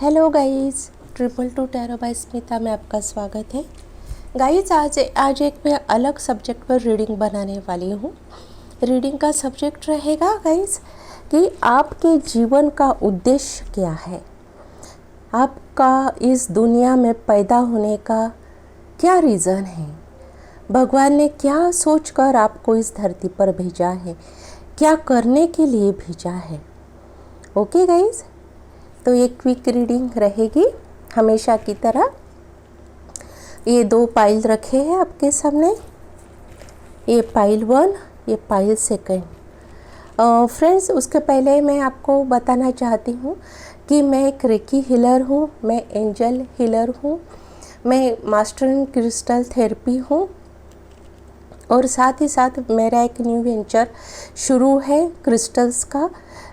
Hello guys, 222 tarot by Smita में आपका स्वागत है। गाइस आज एक मैं अलग सब्जेक्ट पर रीडिंग बनाने वाली हूँ। रीडिंग का सब्जेक्ट रहेगा गाइस कि आपके जीवन का उद्देश्य क्या है, आपका इस दुनिया में पैदा होने का क्या रीज़न है, भगवान ने क्या सोचकर आपको इस धरती पर भेजा है, क्या करने के लिए भेजा है। ओके गाइस, तो ये क्विक रीडिंग रहेगी हमेशा की तरह। ये 2 पाइल रखे हैं आपके सामने, ये पाइल 1, ये पाइल 2। फ्रेंड्स, उसके पहले मैं आपको बताना चाहती हूँ कि मैं एक रेकी हीलर हूँ, मैं एंजल हीलर हूँ, मैं मास्टर इन क्रिस्टल थेरेपी हूँ और साथ ही साथ मेरा एक न्यू वेंचर शुरू है क्रिस्टल्स का।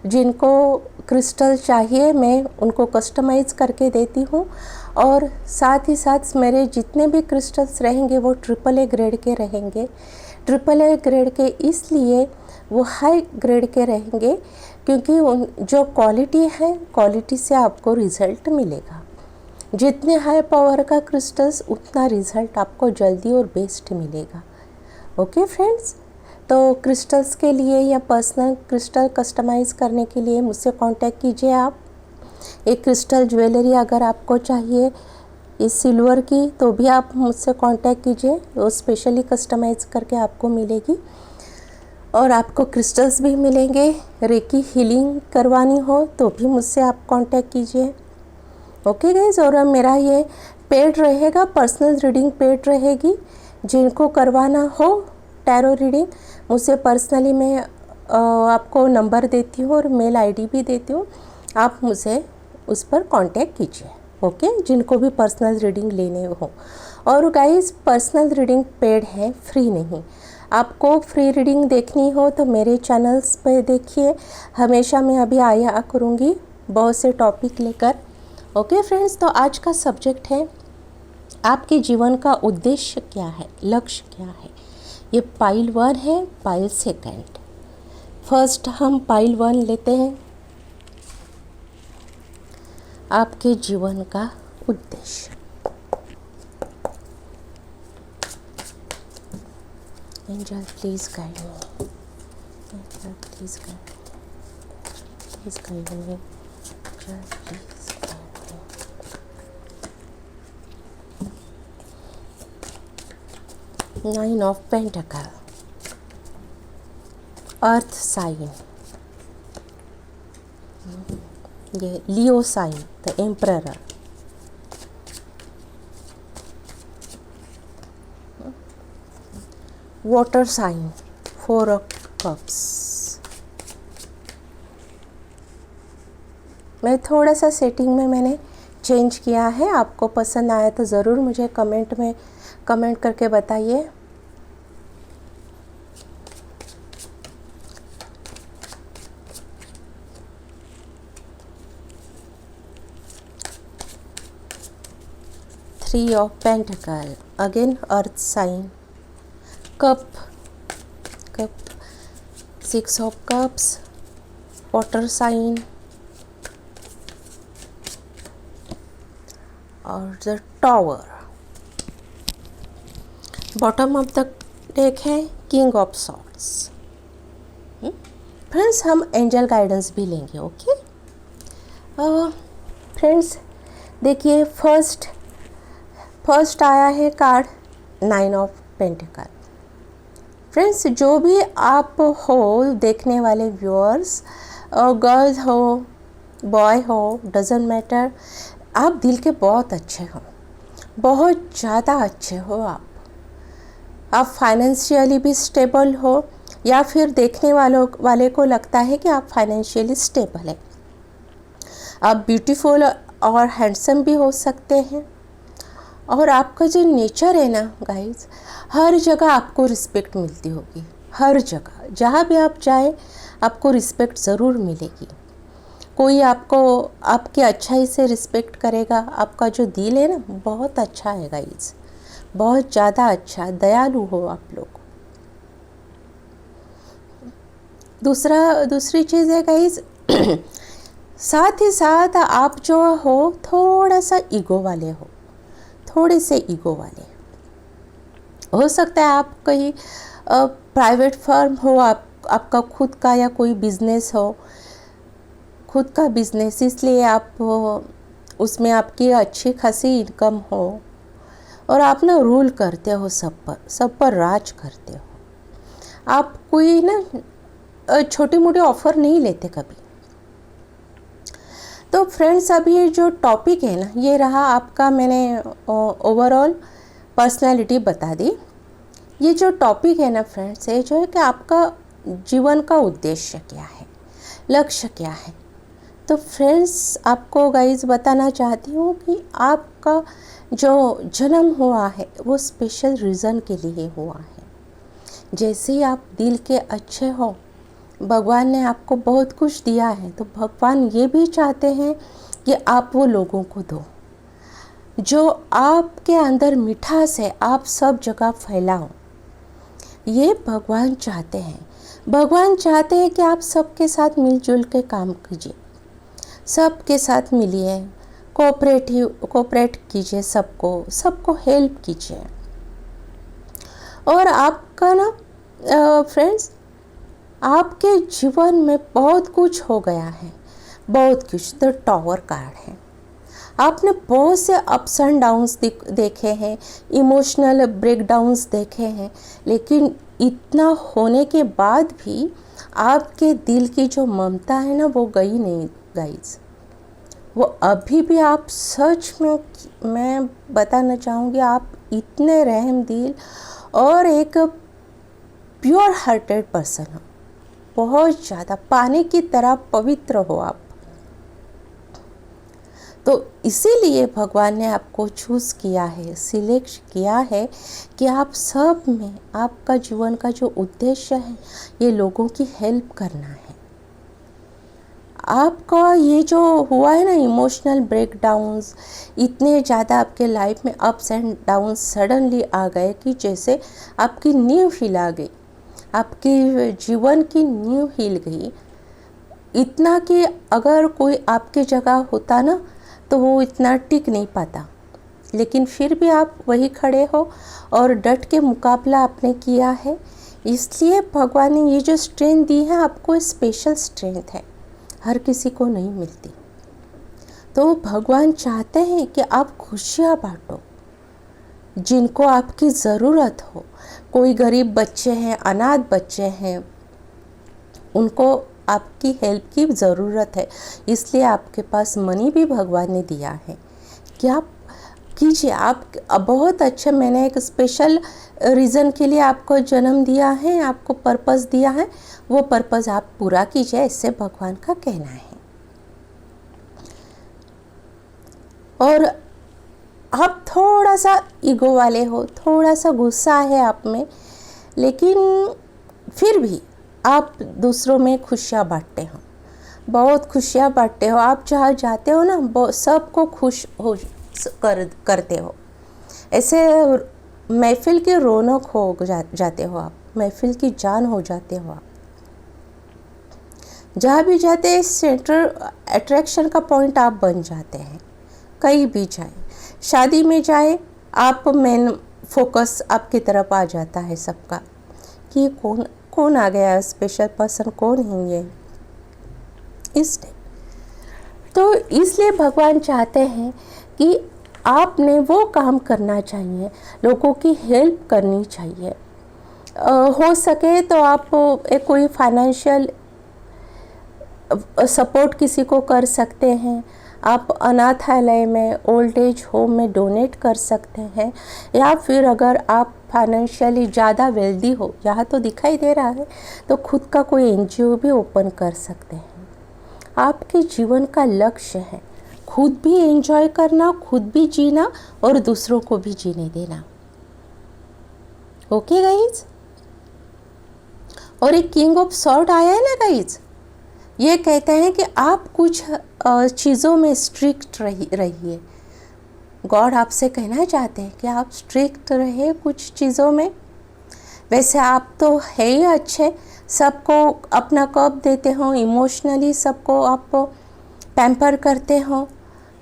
जिनको क्रिस्टल चाहिए मैं उनको कस्टमाइज़ करके देती हूँ और साथ ही साथ मेरे जितने भी क्रिस्टल्स रहेंगे वो AAA ग्रेड के रहेंगे। AAA ग्रेड के इसलिए वो हाई ग्रेड के रहेंगे क्योंकि उन जो क्वालिटी है, क्वालिटी से आपको रिज़ल्ट मिलेगा। जितने हाई पावर का क्रिस्टल्स उतना रिज़ल्ट आपको जल्दी और बेस्ट मिलेगा। ओके फ्रेंड्स, तो क्रिस्टल्स के लिए या पर्सनल क्रिस्टल कस्टमाइज़ करने के लिए मुझसे कांटेक्ट कीजिए आप। एक क्रिस्टल ज्वेलरी अगर आपको चाहिए इस सिल्वर की तो भी आप मुझसे कांटेक्ट कीजिए, वो स्पेशली कस्टमाइज़ करके आपको मिलेगी और आपको क्रिस्टल्स भी मिलेंगे। रेकी हीलिंग करवानी हो तो भी मुझसे आप कांटेक्ट कीजिए। ओके गाइस, और मेरा ये पेड रहेगा, पर्सनल रीडिंग पेड रहेगी। जिनको करवाना हो टैरो रीडिंग मुझसे पर्सनली मैं आपको नंबर देती हूँ और मेल आईडी भी देती हूँ, आप मुझे उस पर कांटेक्ट कीजिए। ओके, जिनको भी पर्सनल रीडिंग लेने हो। और गाइस, पर्सनल रीडिंग पेड है, फ्री नहीं। आपको फ्री रीडिंग देखनी हो तो मेरे चैनल्स पे देखिए, हमेशा मैं अभी आया करूँगी बहुत से टॉपिक लेकर। ओके फ्रेंड्स, तो आज का सब्जेक्ट है आपके जीवन का उद्देश्य क्या है, लक्ष्य क्या है। ये पाइल 1 है, पाइल 2। फर्स्ट हम पाइल 1 लेते हैं, आपके जीवन का उद्देश्य। Angel please guide me, angel please guide me, please guide me, angel please. 9 of pentacle, earth sign, ये Leo sign, the emperor, water sign, 4 of cups. मैं थोड़ा सा सेटिंग में मैंने चेंज किया है, आपको पसंद आया तो ज़रूर मुझे कमेंट करके बताइए। Three of pentacle, again earth sign, cup, 6 of cups, water sign और the tower. Bottom of the deck है किंग ऑफ सॉर्ड्स। फ्रेंड्स, हम एंजल गाइडेंस भी लेंगे। ओके फ्रेंड्स, देखिए फर्स्ट आया है कार्ड 9 ऑफ पेंटिकल। फ्रेंड्स, जो भी आप हो देखने वाले व्यूअर्स, गर्ल्स हो बॉय हो, डजेंट मैटर, आप दिल के बहुत अच्छे हो, बहुत ज़्यादा अच्छे हो। आप फाइनेंशियली भी स्टेबल हो या फिर देखने वाले को लगता है कि आप फाइनेंशियली स्टेबल है। आप ब्यूटीफुल और हैंडसम भी हो सकते हैं और आपका जो नेचर है ना गाइस, हर जगह आपको रिस्पेक्ट मिलती होगी। हर जगह जहाँ भी आप जाए आपको रिस्पेक्ट ज़रूर मिलेगी। कोई आपको आपकी अच्छाई से रिस्पेक्ट करेगा। आपका जो दिल है ना बहुत अच्छा है गाइस, बहुत ज़्यादा अच्छा, दयालु हो आप लोग। दूसरी चीज़ है गाइस, साथ ही साथ आप जो हो थोड़ा सा ईगो वाले हो, थोड़े से ईगो वाले हो सकता है। आप कहीं प्राइवेट फर्म हो, आपका खुद का या कोई बिजनेस हो, खुद का बिजनेस, इसलिए आप उसमें आपकी अच्छी खासी इनकम हो और आप ना रूल करते हो, सब पर राज करते हो। आप कोई ना छोटी मोटी ऑफ़र नहीं लेते कभी। तो फ्रेंड्स, अभी ये जो टॉपिक है ना, ये रहा आपका, मैंने ओवरऑल पर्सनालिटी बता दी। ये जो टॉपिक है ना फ्रेंड्स, ये जो है कि आपका जीवन का उद्देश्य क्या है, लक्ष्य क्या है। तो फ्रेंड्स, आपको गाइस बताना चाहती हूँ कि आपका जो जन्म हुआ है वो स्पेशल रीज़न के लिए हुआ है। जैसे ही आप दिल के अच्छे हो, भगवान ने आपको बहुत कुछ दिया है, तो भगवान ये भी चाहते हैं कि आप वो लोगों को दो। जो आपके अंदर मिठास है, आप सब जगह फैलाओ, ये भगवान चाहते हैं। भगवान चाहते हैं कि आप सबके साथ मिलजुल के काम कीजिए, सबके साथ मिलिए, कोऑपरेट कीजिए, सबको हेल्प कीजिए। और आपका ना फ्रेंड्स, आपके जीवन में बहुत कुछ हो गया है, बहुत कुछ। तो टावर कार्ड है, आपने बहुत से अप्स एंड डाउन्स देखे हैं, इमोशनल ब्रेकडाउन्स देखे हैं, लेकिन इतना होने के बाद भी आपके दिल की जो ममता है ना, वो गई नहीं गाइस। वो अभी भी आप सच में, मैं बताना चाहूँगी, आप इतने रहम दिल और एक प्योर हार्टेड पर्सन हो, बहुत ज़्यादा पानी की तरह पवित्र हो आप। तो इसीलिए भगवान ने आपको चूज़ किया है, सिलेक्ट किया है कि आप सब में, आपका जीवन का जो उद्देश्य है, ये लोगों की हेल्प करना है। आपका ये जो हुआ है ना इमोशनल ब्रेकडाउन्स, इतने ज़्यादा आपके लाइफ में अप्स एंड डाउन्स सडनली आ गए कि जैसे आपकी नींव हिला गई, आपकी जीवन की नींव हिल गई। इतना कि अगर कोई आपकी जगह होता ना, तो वो इतना टिक नहीं पाता, लेकिन फिर भी आप वही खड़े हो और डट के मुकाबला आपने किया है। इसलिए भगवान ने ये जो स्ट्रेंथ दी है आपको, स्पेशल स्ट्रेंथ है, हर किसी को नहीं मिलती। तो भगवान चाहते हैं कि आप खुशियाँ बांटो, जिनको आपकी ज़रूरत हो। कोई गरीब बच्चे हैं, अनाथ बच्चे हैं, उनको आपकी हेल्प की ज़रूरत है, इसलिए आपके पास मनी भी भगवान ने दिया है कि आप कीजिए। आप बहुत अच्छा, मैंने एक स्पेशल रीज़न के लिए आपको जन्म दिया है, आपको पर्पस दिया है, वो पर्पस आप पूरा कीजिए, इससे भगवान का कहना है। और आप थोड़ा सा ईगो वाले हो, थोड़ा सा गुस्सा है आप में, लेकिन फिर भी आप दूसरों में खुशियाँ बांटते हो, बहुत खुशियाँ बांटते हो। आप जहाँ जाते हो ना, सबको खुश हो करते हो। ऐसे महफिल की रौनक हो जाते हो आप, महफिल की जान हो जाते हो आप। जहाँ भी जाते हैं, सेंटर अट्रैक्शन का पॉइंट आप बन जाते हैं। कहीं भी जाए, शादी में जाए, आप मेन फोकस आपकी तरफ आ जाता है सबका कि कौन आ गया, स्पेशल पर्सन कौन है ये, इस टाइप। तो इसलिए भगवान चाहते हैं कि आपने वो काम करना चाहिए, लोगों की हेल्प करनी चाहिए। हो सके तो आप कोई फाइनेंशियल सपोर्ट किसी को कर सकते हैं। आप अनाथालय में, ओल्ड एज होम में डोनेट कर सकते हैं, या फिर अगर आप फाइनेंशियली ज़्यादा वेल्दी हो, यहाँ तो दिखाई दे रहा है, तो खुद का कोई एनजीओ भी ओपन कर सकते हैं। आपके जीवन का लक्ष्य है खुद भी एंजॉय करना, खुद भी जीना और दूसरों को भी जीने देना। Okay guys. और एक किंग ऑफ सॉर्ड आया है ना गाइज, ये कहते हैं कि आप कुछ चीज़ों में स्ट्रिक्ट रहिए। गॉड आपसे कहना चाहते हैं कि आप स्ट्रिक्ट रहे कुछ चीज़ों में। वैसे आप तो है ही अच्छे, सबको अपना कप देते हो, इमोशनली सबको आप पैम्पर करते हो,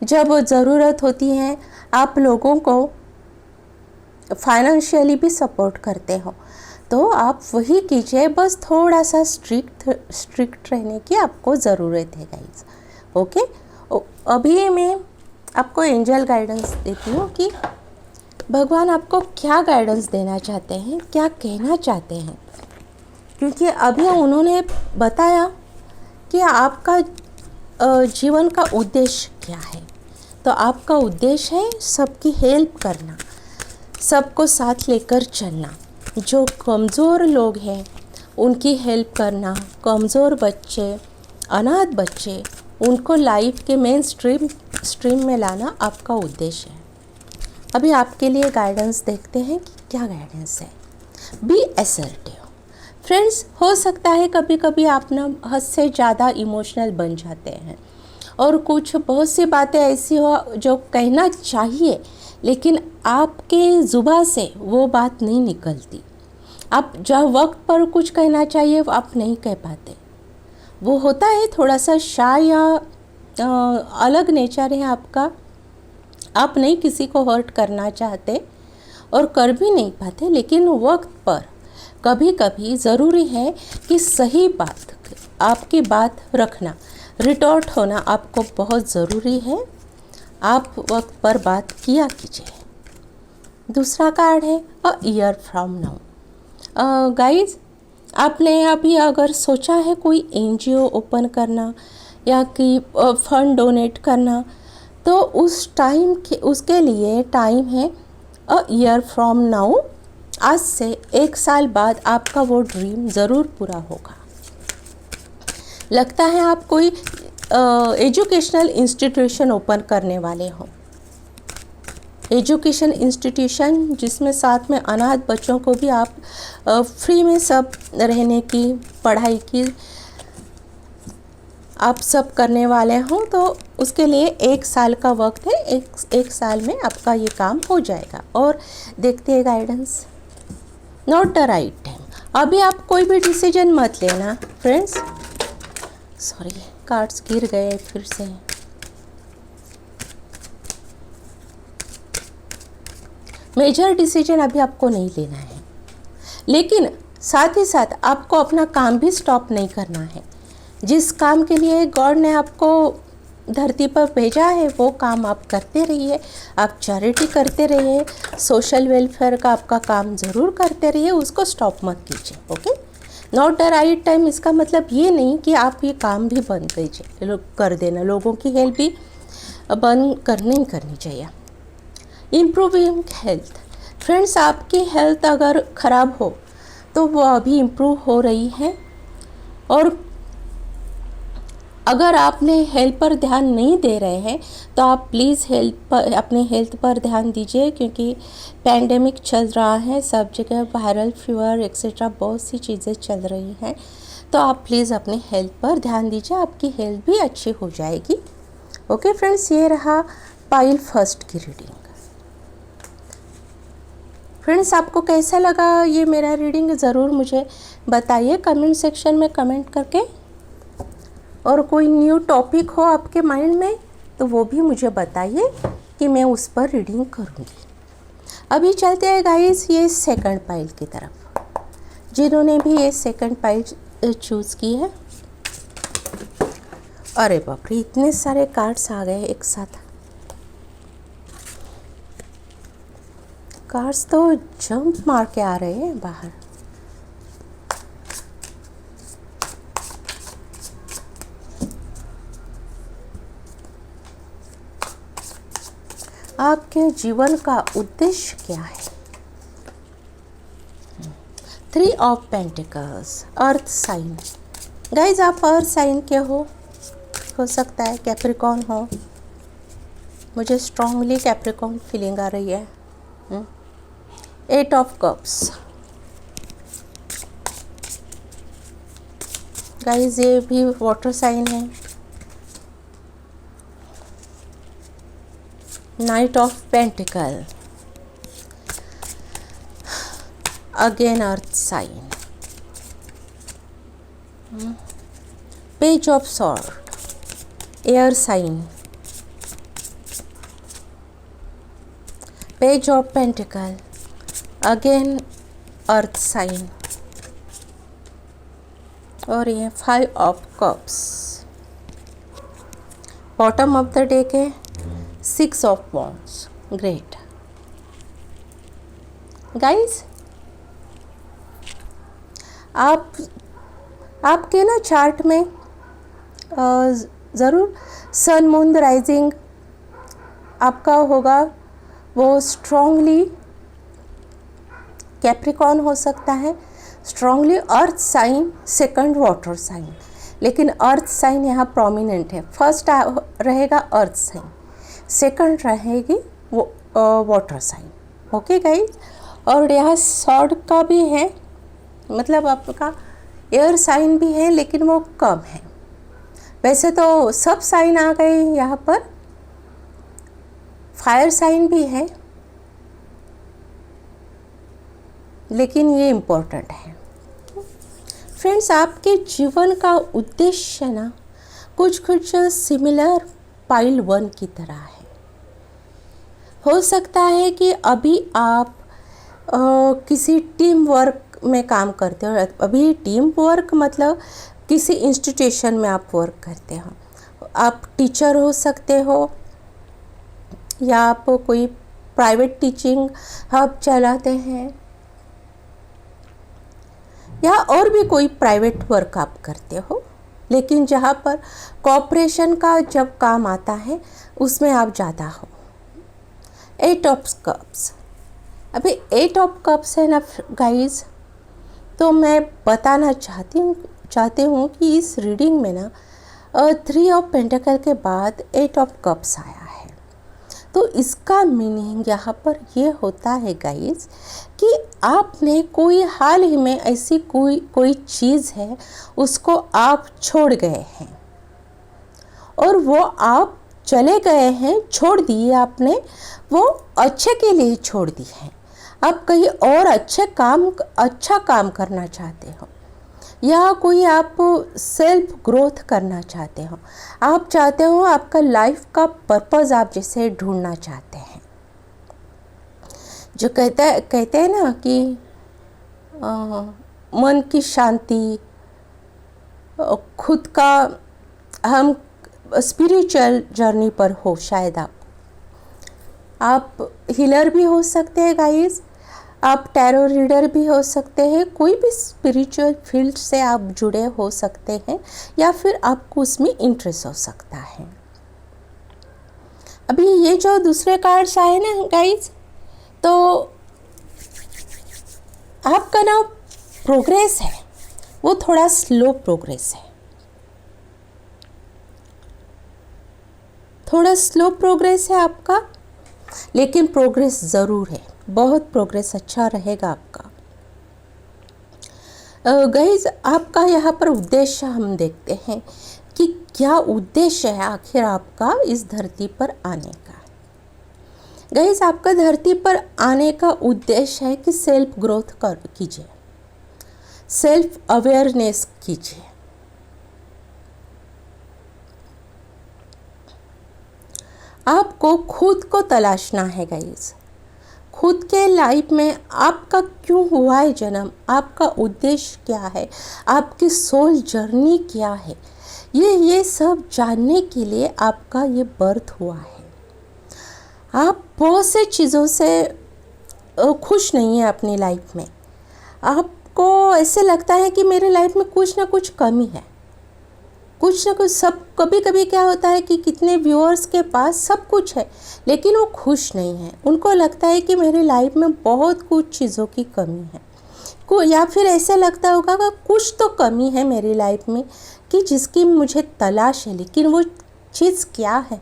जब ज़रूरत होती है आप लोगों को फाइनेंशियली भी सपोर्ट करते हो, तो आप वही कीजिए। बस थोड़ा सा स्ट्रिक्ट रहने की आपको ज़रूरत है गाइस। ओके, अभी मैं आपको एंजल गाइडेंस देती हूँ कि भगवान आपको क्या गाइडेंस देना चाहते हैं, क्या कहना चाहते हैं, क्योंकि अभी उन्होंने बताया कि आपका जीवन का उद्देश्य क्या है। तो आपका उद्देश्य है सबकी हेल्प करना, सबको साथ लेकर चलना, जो कमज़ोर लोग हैं उनकी हेल्प करना, कमज़ोर बच्चे, अनाथ बच्चे, उनको लाइफ के मेन स्ट्रीम में लाना आपका उद्देश्य है। अभी आपके लिए गाइडेंस देखते हैं कि क्या गाइडेंस है। B assertive. फ्रेंड्स, हो सकता है कभी कभी आप ना हद से ज़्यादा इमोशनल बन जाते हैं और कुछ बहुत सी बातें ऐसी हो जो कहना चाहिए लेकिन आपके ज़ुबान से वो बात नहीं निकलती। आप जब वक्त पर कुछ कहना चाहिए वो आप नहीं कह पाते। वो होता है थोड़ा सा शाय या अलग नेचर है आपका। आप नहीं किसी को हर्ट करना चाहते और कर भी नहीं पाते, लेकिन वक्त पर कभी कभी ज़रूरी है कि सही बात, आपकी बात रखना, रिटॉर्ट होना आपको बहुत ज़रूरी है। आप वक्त पर बात किया कीजिए। दूसरा कार्ड है a year from now. Guys, आपने अभी अगर सोचा है कोई एनजीओ ओपन करना या कि फंड डोनेट करना, तो उस टाइम के उसके लिए टाइम है अ ईयर फ्रॉम नाउ। आज से 1 साल बाद आपका वो ड्रीम ज़रूर पूरा होगा। लगता है आप कोई एजुकेशनल इंस्टीट्यूशन ओपन करने वाले हो। एजुकेशन इंस्टीट्यूशन जिसमें साथ में अनाथ बच्चों को भी आप फ्री में सब रहने की, पढ़ाई की आप सब करने वाले हो, तो उसके लिए 1 साल का वक्त है। एक साल में आपका ये काम हो जाएगा। और देखते हैं guidance. Not the right time. अभी आप कोई भी डिसीजन मत लेना फ्रेंड्स। सॉरी, कार्ड्स गिर गए फिर से। मेजर डिसीजन अभी आपको नहीं लेना है, लेकिन साथ ही साथ आपको अपना काम भी स्टॉप नहीं करना है। जिस काम के लिए गॉड ने आपको धरती पर भेजा है वो काम आप करते रहिए। आप चैरिटी करते रहिए, सोशल वेलफेयर का आपका काम ज़रूर करते रहिए, उसको स्टॉप मत कीजिए। Okay, not the right time इसका मतलब ये नहीं कि आप ये काम भी बंद कीजिए, कर देना। लोगों की हेल्प भी बंद नहीं करनी चाहिए। Improving health. फ्रेंड्स, आपकी हेल्थ अगर ख़राब हो तो वो अभी इम्प्रूव हो रही है, और अगर आपने हेल्थ पर ध्यान नहीं दे रहे हैं तो आप प्लीज़ अपने हेल्थ पर ध्यान दीजिए, क्योंकि पैंडेमिक चल रहा है, सब जगह वायरल फीवर एक्सेट्रा बहुत सी चीज़ें चल रही हैं। तो आप प्लीज़ अपने हेल्थ पर ध्यान दीजिए, आपकी हेल्थ भी अच्छी हो जाएगी। ओके फ्रेंड्स, ये रहा पाइल फर्स्ट की रीडिंग। फ्रेंड्स, आपको कैसा लगा ये मेरा रीडिंग ज़रूर मुझे बताइए कमेंट सेक्शन में कमेंट करके। और कोई न्यू टॉपिक हो आपके माइंड में तो वो भी मुझे बताइए कि मैं उस पर रीडिंग करूँगी। अभी चलते हैं गाइस ये सेकंड पाइल की तरफ। जिन्होंने भी ये सेकंड पाइल चूज़ की है, अरे बाप रे, इतने सारे कार्ड्स आ गए एक साथ। कार्ड्स तो जंप मार के आ रहे हैं बाहर। आपके जीवन का उद्देश्य क्या है? 3 of pentacles, earth sign. Guys, आप अर्थ साइन के हो सकता है कैप्रिकॉर्न हो। मुझे स्ट्रांगली कैप्रिकॉर्न फीलिंग आ रही है। 8 ऑफ कप्स। गाइज, ये भी वाटर साइन है। Knight of Pentacle, again earth sign. Page of Sword, air sign, page of pentacle, again earth sign, और ये 5 of cups. Bottom of the deck है 6 of wands. Great guys, आपके ना chart में ज़रूर सन मून राइजिंग आपका होगा, वो स्ट्रॉन्गली कैप्रिकॉर्न हो सकता है, strongly earth sign, second water sign, लेकिन अर्थ साइन यहाँ प्रोमिनेंट है। फर्स्ट रहेगा अर्थ साइन, सेकंड रहेगी वो वाटर साइन। ओके गाइस, और यहाँ सॉर्ड का भी है, मतलब आपका एयर साइन भी है लेकिन वो कम है। वैसे तो सब साइन आ गए यहाँ पर, फायर साइन भी है लेकिन ये इम्पोर्टेंट है। फ्रेंड्स, आपके जीवन का उद्देश्य ना कुछ सिमिलर पाइल 1 की तरह है। हो सकता है कि अभी आप किसी टीम वर्क में काम करते हो। अभी टीम वर्क मतलब किसी इंस्टीट्यूशन में आप वर्क करते हो, आप टीचर हो सकते हो, या आप कोई प्राइवेट टीचिंग हब चलाते हैं, या और भी कोई प्राइवेट वर्क आप करते हो, लेकिन जहाँ पर कॉर्पोरेशन का जब काम आता है उसमें आप ज़्यादा हो। 8 ऑफ कप्स, अभी 8 ऑफ कप्स है ना गाइस, तो मैं बताना चाहती हूँ कि इस रीडिंग में ना 3 ऑफ पेंटिकल के बाद 8 ऑफ कप्स आया है। तो इसका मीनिंग यहाँ पर ये होता है गाइस कि आपने कोई हाल ही में ऐसी कोई चीज़ है उसको आप छोड़ गए हैं, और वो आप चले गए हैं, छोड़ दिए आपने, वो अच्छे के लिए छोड़ दी है। आप कहीं और अच्छा काम करना चाहते हो, या कोई आप सेल्फ ग्रोथ करना चाहते हो, आप चाहते हो आपका लाइफ का पर्पस आप जैसे ढूंढना चाहते हैं। जो कहते हैं ना कि मन की शांति, खुद का, हम स्पिरिचुअल जर्नी पर हो, शायद आप हीलर भी हो सकते हैं गाइस, आप टैरो रीडर भी हो सकते हैं, कोई भी स्पिरिचुअल फील्ड से आप जुड़े हो सकते हैं, या फिर आपको उसमें इंटरेस्ट हो सकता है। अभी ये जो दूसरे कार्ड्स आए ना गाइस, तो आपका ना प्रोग्रेस है वो थोड़ा स्लो प्रोग्रेस है, थोड़ा स्लो प्रोग्रेस है आपका, लेकिन प्रोग्रेस ज़रूर है, बहुत प्रोग्रेस अच्छा रहेगा आपका। गाइस, आपका यहाँ पर उद्देश्य हम देखते हैं कि क्या उद्देश्य है आखिर आपका इस धरती पर आने का। गाइस, आपका धरती पर आने का उद्देश्य है कि सेल्फ ग्रोथ कीजिए, सेल्फ अवेयरनेस कीजिए। आपको खुद को तलाशना है गाइस, खुद के लाइफ में आपका क्यों हुआ है जन्म, आपका उद्देश्य क्या है, आपकी सोल जर्नी क्या है, ये सब जानने के लिए आपका ये बर्थ हुआ है। आप बहुत से चीज़ों से खुश नहीं है अपनी लाइफ में, आपको ऐसे लगता है कि मेरे लाइफ में कुछ ना कुछ कमी है, कुछ ना कुछ। सब कभी कभी क्या होता है कि कितने व्यूअर्स के पास सब कुछ है लेकिन वो खुश नहीं है, उनको लगता है कि मेरी लाइफ में बहुत कुछ चीज़ों की कमी है, या फिर ऐसे लगता होगा कि कुछ तो कमी है मेरी लाइफ में कि जिसकी मुझे तलाश है, लेकिन वो चीज़ क्या है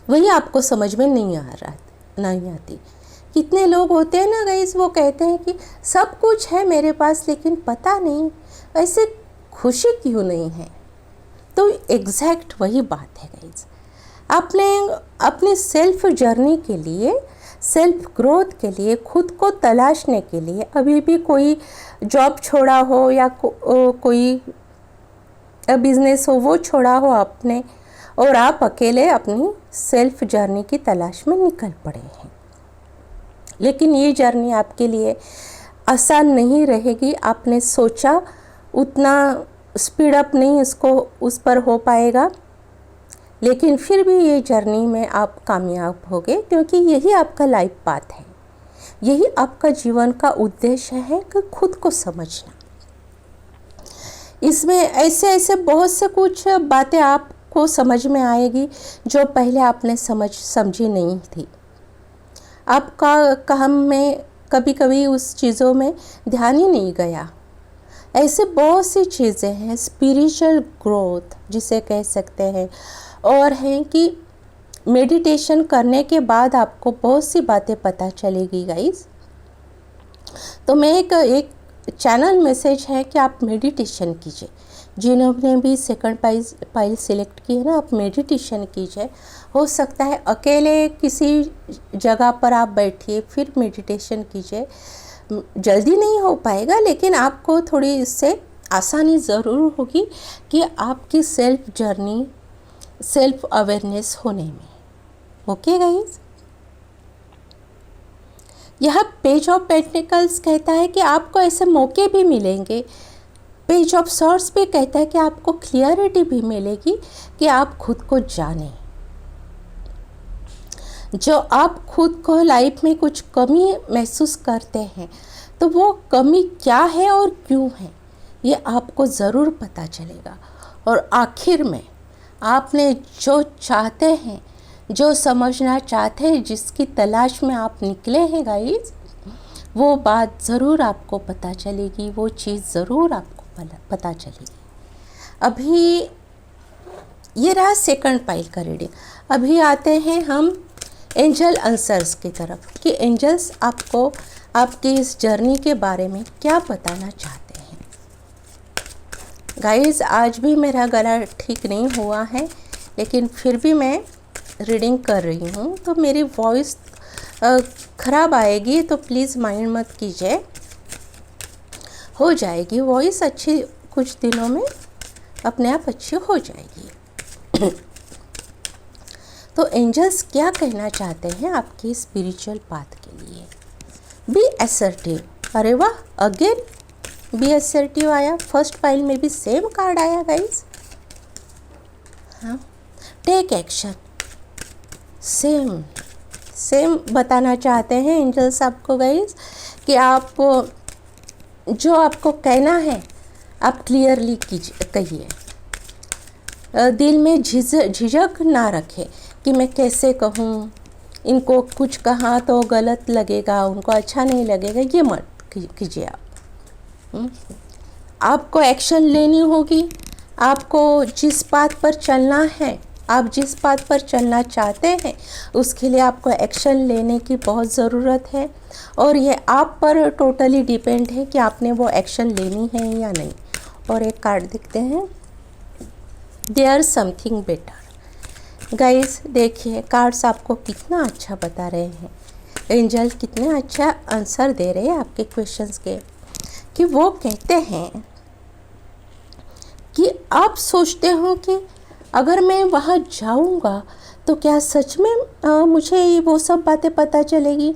वही आपको समझ में नहीं आती। कितने लोग होते हैं ना गाइस, वो कहते हैं कि सब कुछ है मेरे पास लेकिन पता नहीं ऐसे खुशी क्यों नहीं है। तो एग्जैक्ट वही बात है गाइस, आपने अपने सेल्फ जर्नी के लिए, सेल्फ ग्रोथ के लिए, खुद को तलाशने के लिए अभी भी कोई जॉब छोड़ा हो या कोई बिजनेस हो वो छोड़ा हो आपने, और आप अकेले अपनी सेल्फ जर्नी की तलाश में निकल पड़े हैं। लेकिन ये जर्नी आपके लिए आसान नहीं रहेगी। आपने सोचा उतना स्पीड अप नहीं उस पर हो पाएगा, लेकिन फिर भी ये जर्नी में आप कामयाब होगे, क्योंकि यही आपका लाइफ पाथ है, यही आपका जीवन का उद्देश्य है कि खुद को समझना। इसमें ऐसे बहुत से कुछ बातें आपको समझ में आएगी जो पहले आपने समझी नहीं थी। आपका काम में कभी कभी उस चीज़ों में ध्यान ही नहीं गया। ऐसे बहुत सी चीज़ें हैं, स्पिरिचुअल ग्रोथ जिसे कह सकते हैं, और हैं कि मेडिटेशन करने के बाद आपको बहुत सी बातें पता चलेगी गाइस। तो मैं एक चैनल मैसेज है कि आप मेडिटेशन कीजिए। जिन्होंने भी सेकंड पाइल सिलेक्ट की है ना, आप मेडिटेशन कीजिए। हो सकता है अकेले किसी जगह पर आप बैठिए फिर मेडिटेशन कीजिए। जल्दी नहीं हो पाएगा, लेकिन आपको थोड़ी इससे आसानी ज़रूर होगी कि आपकी सेल्फ जर्नी, सेल्फ अवेयरनेस होने में। ओके गाइस, यह पेज ऑफ पेंटिकल्स कहता है कि आपको ऐसे मौके भी मिलेंगे। पेज ऑफ सॉर्ड्स भी कहता है कि आपको क्लियरिटी भी मिलेगी कि आप खुद को जानें। जो आप खुद को लाइफ में कुछ कमी महसूस करते हैं, तो वो कमी क्या है और क्यों है, ये आपको ज़रूर पता चलेगा। और आखिर में आपने जो चाहते हैं, जो समझना चाहते हैं, जिसकी तलाश में आप निकले हैं गाइस, वो बात ज़रूर आपको पता चलेगी, वो चीज़ ज़रूर आपको पता चलेगी। अभी ये रहा सेकंड पाइल का रीडिंग। अभी आते हैं हम एंजल आंसर्स की तरफ कि एंजल्स आपको आपकी इस जर्नी के बारे में क्या बताना चाहते हैं। गाइस, आज भी मेरा गला ठीक नहीं हुआ है, लेकिन फिर भी मैं रीडिंग कर रही हूँ, तो मेरी वॉइस ख़राब आएगी तो प्लीज़ माइंड मत कीजिए, हो जाएगी वॉइस अच्छी, कुछ दिनों में अपने आप अच्छी हो जाएगी। तो एंजल्स क्या कहना चाहते हैं आपके स्पिरिचुअल पाथ के लिए? Be assertive. अरे वाह, अगेन बी असर्टिव आया। फर्स्ट पाइल में भी सेम कार्ड आया गाइस। हाँ, टेक एक्शन। सेम बताना चाहते हैं एंजल्स आपको गाइस कि आप जो आपको कहना है आप क्लियरली कहिए। दिल में झिझक ना रखें कि मैं कैसे कहूँ, इनको कुछ कहा तो गलत लगेगा, उनको अच्छा नहीं लगेगा, ये मत कीजिए आप। आपको एक्शन लेनी होगी। आपको जिस बात पर चलना है, आप जिस बात पर चलना चाहते हैं, उसके लिए आपको एक्शन लेने की बहुत ज़रूरत है, और ये आप पर टोटली डिपेंड है कि आपने वो एक्शन लेनी है या नहीं। और एक कार्ड दिखते हैं, देयर समथिंग बेटर। गाइस देखिए, कार्ड्स आपको कितना अच्छा बता रहे हैं, एंजल कितने अच्छा आंसर दे रहे हैं आपके क्वेश्चंस के, कि वो कहते हैं कि आप सोचते हो कि अगर मैं वहाँ जाऊँगा तो क्या सच में मुझे वो सब बातें पता चलेगी,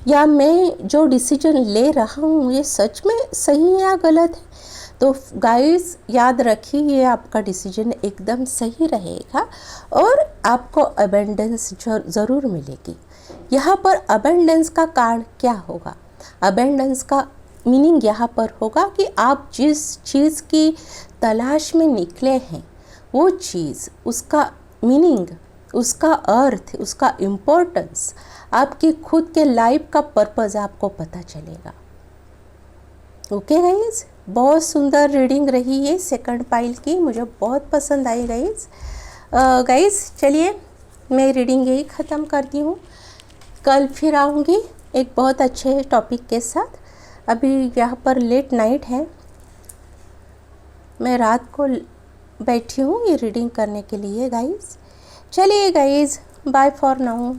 या मैं जो डिसीजन ले रहा हूँ ये सच में सही है या गलत है। तो गाइस याद रखिए, ये आपका डिसीजन एकदम सही रहेगा और आपको अबेंडेंस ज़रूर मिलेगी। यहाँ पर अबेंडेंस का कार्ड क्या होगा? अबेंडेंस का मीनिंग यहाँ पर होगा कि आप जिस चीज़ की तलाश में निकले हैं, वो चीज़, उसका मीनिंग, उसका अर्थ, उसका इम्पोर्टेंस, आपकी खुद के लाइफ का पर्पज़ आपको पता चलेगा। ओके गाइस, बहुत सुंदर रीडिंग रही है सेकंड पाइल की, मुझे बहुत पसंद आई गाइस। चलिए मैं रीडिंग यही ख़त्म करती हूँ, कल फिर आऊँगी एक बहुत अच्छे टॉपिक के साथ। अभी यहाँ पर लेट नाइट है, मैं रात को बैठी हूँ ये रीडिंग करने के लिए गाइस। चलिए गाइस, बाय फॉर नाउ।